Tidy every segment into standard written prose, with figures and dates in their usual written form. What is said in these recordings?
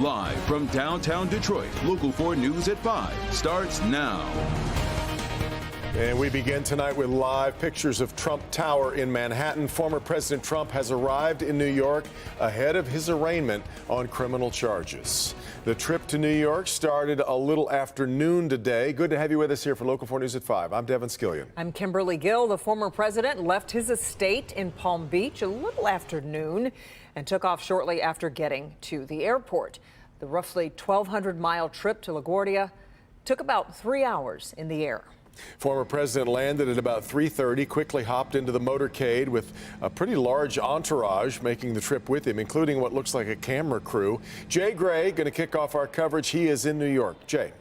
Live from downtown Detroit, Local 4 News at 5 starts now. And we begin tonight with live pictures of Trump Tower in Manhattan. Former President Trump has arrived in New York ahead of his arraignment on criminal charges. The trip to New York started a little after noon today. Good to have you with us here for Local 4 News at 5. I'm Devin Skillion. I'm Kimberly Gill. The former president left his estate in Palm Beach a little after noon and took off shortly after getting to the airport. The roughly 1,200-mile trip to LaGuardia took about 3 hours in the air. Former president landed at about 3:30, quickly hopped into the motorcade with a pretty large entourage making the trip with him, including what looks like a camera crew. Jay Gray going to kick off our coverage. He is in New York. Jay.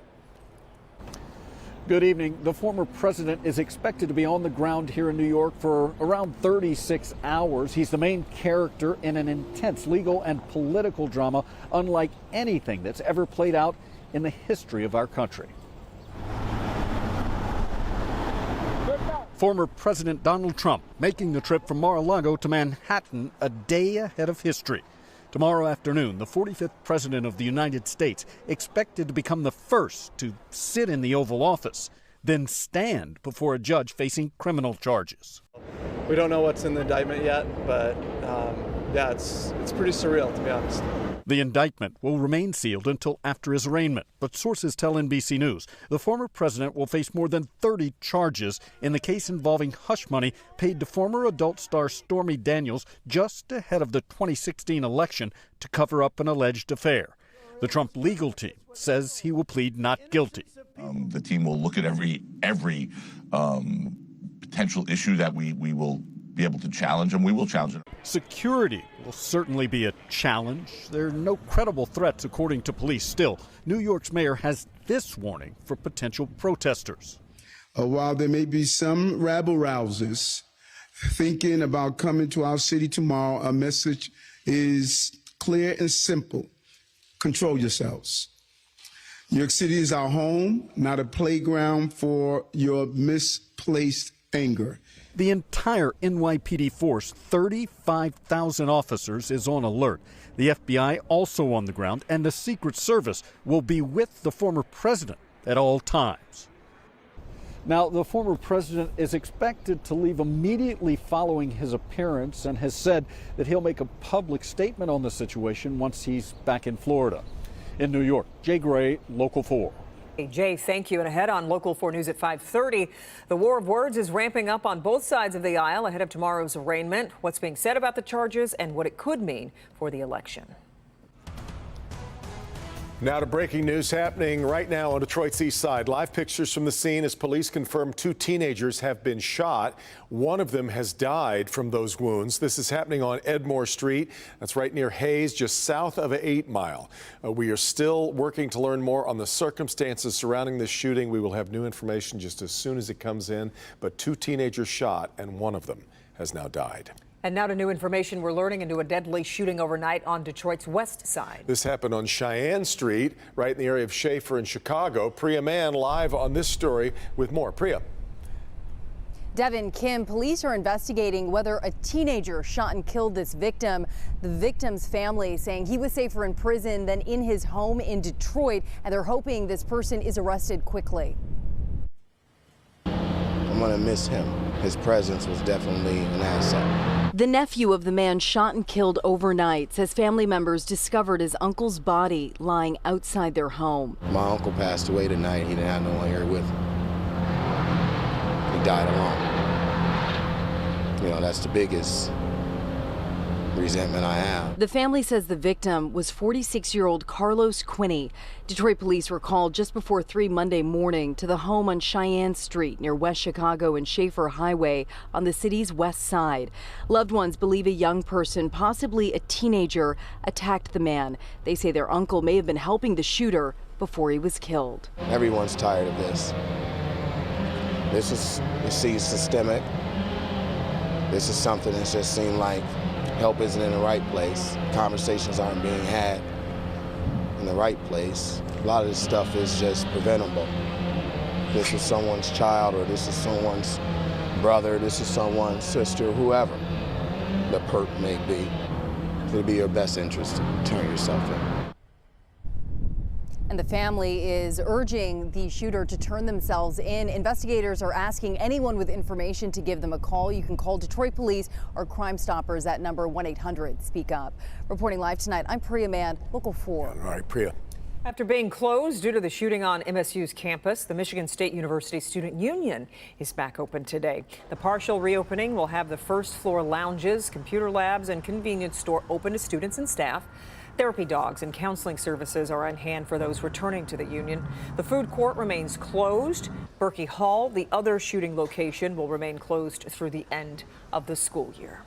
Good evening. The former president is expected to be on the ground here in New York for around 36 hours. He's the main character in an intense legal and political drama unlike anything that's ever played out in the history of our country. Former President Donald Trump making the trip from Mar-a-Lago to Manhattan a day ahead of history. Tomorrow afternoon, the 45th President of the United States expected to become the first to sit in the Oval Office, then stand before a judge facing criminal charges. We don't know what's in the indictment yet, but yeah, it's pretty surreal, to be honest. The indictment will remain sealed until after his arraignment, but sources tell NBC News the former president will face more than 30 charges in the case involving hush money paid to former adult star Stormy Daniels just ahead of the 2016 election to cover up an alleged affair. The Trump legal team says he will plead not guilty. The team will look at every potential issue that we will be able to challenge, and we will challenge it. Security will certainly be a challenge. There are no credible threats, according to police. Still, New York's mayor has this warning for potential protesters. While there may be some rabble-rousers thinking about coming to our city tomorrow, our message is clear and simple. Control yourselves. New York City is our home, not a playground for your misplaced anger. The entire NYPD force, 35,000 officers, is on alert. The FBI also on the ground, and the Secret Service will be with the former president at all times. Now, the former president is expected to leave immediately following his appearance and has said that he'll make a public statement on the situation once he's back in Florida. In New York, Jay Gray, Local 4. Hey, Jay, thank you. And ahead on Local 4 News at 5:30, the war of words is ramping up on both sides of the aisle ahead of tomorrow's arraignment. What's being said about the charges and what it could mean for the election. Now to breaking news happening right now on Detroit's east side. Live pictures from the scene as police confirm 2 teenagers have been shot. One of them has died from those wounds. This is happening on Edmore Street. That's right near Hayes, just south of 8 Mile. We are still working to learn more on the circumstances surrounding this shooting. We will have new information just as soon as it comes in. But 2 teenagers shot, and one of them has now died. And now to new information we're learning into a deadly shooting overnight on Detroit's west side. This happened on Cheyenne Street, right in the area of Schaefer in Chicago. Priya Mann live on this story with more. Priya. Devin, Kim, police are investigating whether a teenager shot and killed this victim. The victim's family saying he was safer in prison than in his home in Detroit, and they're hoping this person is arrested quickly. I'm going to miss him. His presence was definitely an asset. The nephew of the man shot and killed overnight says family members discovered his uncle's body lying outside their home. My uncle passed away tonight. He didn't have no one here with him. He died alone. You know, that's the biggest resentment I have. The family says the victim was 46-year-old Carlos Quinney. Detroit police were called just before 3 Monday morning to the home on Cheyenne Street near West Chicago and Schaefer Highway on the city's west side. Loved ones believe a young person, possibly a teenager, attacked the man. They say their uncle may have been helping the shooter before he was killed. Everyone's tired of this. This is systemic. This is something that just seemed like help isn't in the right place. Conversations aren't being had in the right place. A lot of this stuff is just preventable. This is someone's child, or this is someone's brother, this is someone's sister, whoever the perp may be. It'll be your best interest to turn yourself in. And the family is urging the shooter to turn themselves in. Investigators are asking anyone with information to give them a call. You can call Detroit Police or Crime Stoppers at number 1-800-SPEAK-UP. Reporting live tonight, I'm Priya Mann, Local 4. All right, Priya. After being closed due to the shooting on MSU's campus, the Michigan State University Student Union is back open today. The partial reopening will have the first floor lounges, computer labs, and convenience store open to students and staff. Therapy dogs and counseling services are on hand for those returning to the union. The food court remains closed. Berkey Hall, the other shooting location, will remain closed through the end of the school year.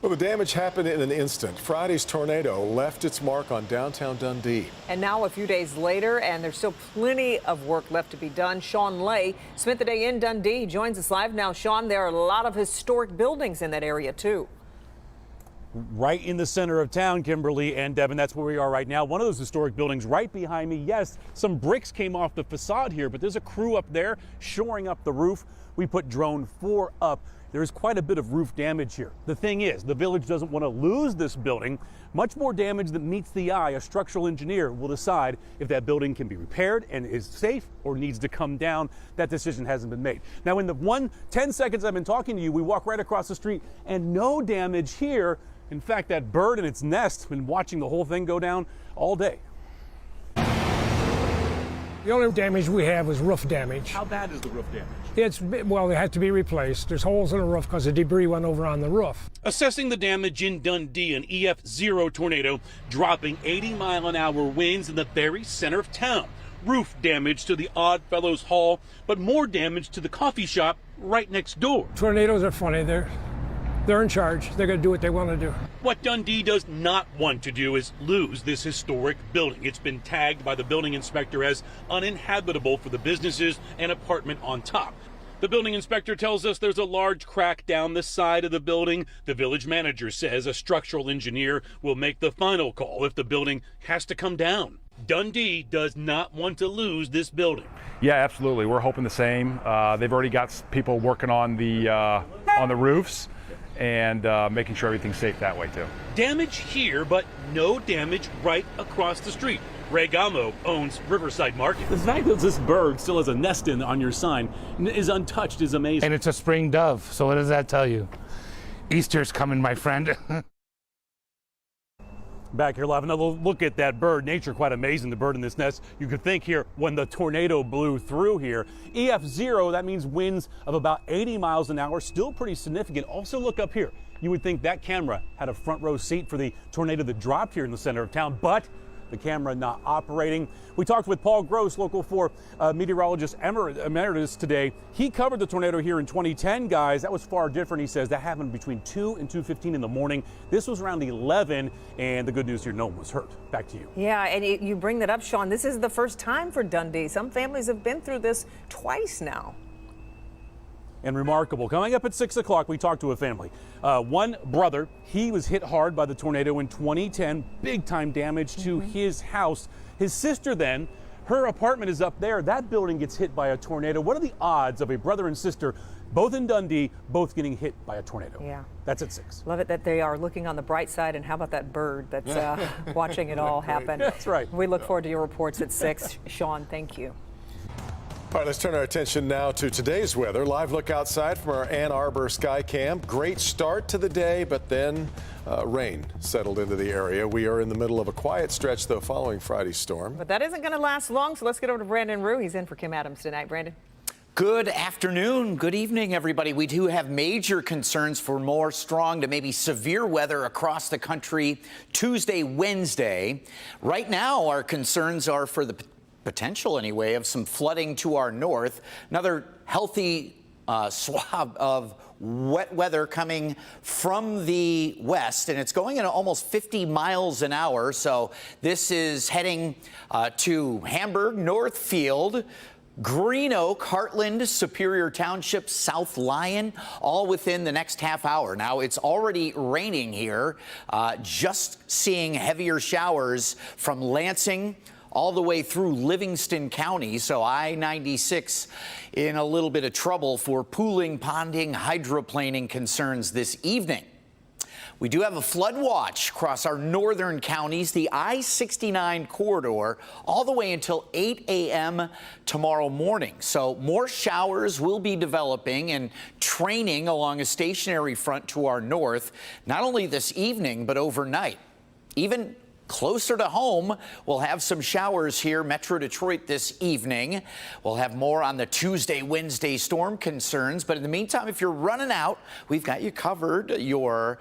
Well, the damage happened in an instant. Friday's tornado left its mark on downtown Dundee. And now a few days later, and there's still plenty of work left to be done. Sean Lay spent the day in Dundee. He joins us live now. Sean, there are a lot of historic buildings in that area, too. Right in the center of town, Kimberly and Devin, that's where we are right now. One of those historic buildings right behind me. Yes, some bricks came off the facade here, but there's a crew up there shoring up the roof. We put drone 4 up. There is quite a bit of roof damage here. The thing is, the village doesn't want to lose this building. Much more damage that meets the eye. A structural engineer will decide if that building can be repaired and is safe or needs to come down. That decision hasn't been made. Now, in the 10 seconds I've been talking to you, we walk right across the street and no damage here. In fact, that bird in its nest, been watching the whole thing go down all day. The only damage we have is roof damage. How bad is the roof damage? Well, it had to be replaced. There's holes in the roof because the debris went over on the roof. Assessing the damage in Dundee, an EF0 tornado dropping 80-mile-an-hour winds in the very center of town. Roof damage to the Odd Fellows Hall, but more damage to the coffee shop right next door. Tornadoes are funny. They're in charge. They're going to do what they want to do. What Dundee does not want to do is lose this historic building. It's been tagged by the building inspector as uninhabitable for the businesses and apartment on top. The building inspector tells us there's a large crack down the side of the building. The village manager says a structural engineer will make the final call if the building has to come down. Dundee does not want to lose this building. Yeah, absolutely. We're hoping the same. They've already got people working on the roofs and making sure everything's safe that way too. Damage here, but no damage right across the street. Ray Gamo owns Riverside Market. The fact that this bird still has a nest on your sign is untouched is amazing. And it's a spring dove, so what does that tell you? Easter's coming, my friend. Back here live, another look at that bird. Nature quite amazing, the bird in this nest. You could think here when the tornado blew through here. EF0, that means winds of about 80 miles an hour, still pretty significant. Also look up here. You would think that camera had a front row seat for the tornado that dropped here in the center of town, but the camera not operating. We talked with Paul Gross, Local 4 meteorologist emeritus today. He covered the tornado here in 2010, guys. That was far different, he says. That happened between 2 and 2:15 in the morning. This was around 11, and the good news here, no one was hurt. Back to you. Yeah, and you bring that up, Sean. This is the first time for Dundee. Some families have been through this twice now. And remarkable. Coming up at 6 o'clock, we talked to a family. One brother, he was hit hard by the tornado in 2010, big time damage to his house. His sister then, her apartment is up there. That building gets hit by a tornado. What are the odds of a brother and sister, both in Dundee, both getting hit by a tornado? Yeah. That's at 6. Love it that they are looking on the bright side. And how about that bird that's watching it all happen? That's right. We look forward to your reports at 6. Sean, thank you. All right, let's turn our attention now to today's weather. Live look outside from our Ann Arbor Sky Cam. Great start to the day, but then rain settled into the area. We are in the middle of a quiet stretch, though, following Friday's storm. But that isn't going to last long, so let's get over to Brandon Rue. He's in for Kim Adams tonight. Brandon. Good afternoon. Good evening, everybody. We do have major concerns for more strong to maybe severe weather across the country Tuesday, Wednesday. Right now, our concerns are for the potential, anyway, of some flooding to our north. Another healthy swab of wet weather coming from the west, and it's going at almost 50 miles an hour. So this is heading to Hamburg, Northfield, Green Oak, Heartland, Superior Township, South Lyon, all within the next half hour. Now, it's already raining here, just seeing heavier showers from Lansing all the way through Livingston County. So I-96 in a little bit of trouble for pooling, ponding, hydroplaning concerns this evening. We do have a flood watch across our northern counties, the I-69 corridor, all the way until 8 a.m. tomorrow morning. So more showers will be developing and training along a stationary front to our north, not only this evening, but overnight. Even closer to home, we'll have some showers here, Metro Detroit, this evening. We'll have more on the Tuesday, Wednesday storm concerns. But in the meantime, if you're running out, we've got you covered. Your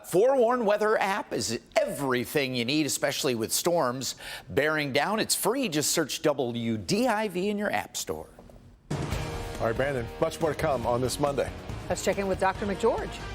Forewarn Weather app is everything you need, especially with storms bearing down. It's free. Just search WDIV in your app store. All right, Brandon, much more to come on this Monday. Let's check in with Dr. McGeorge.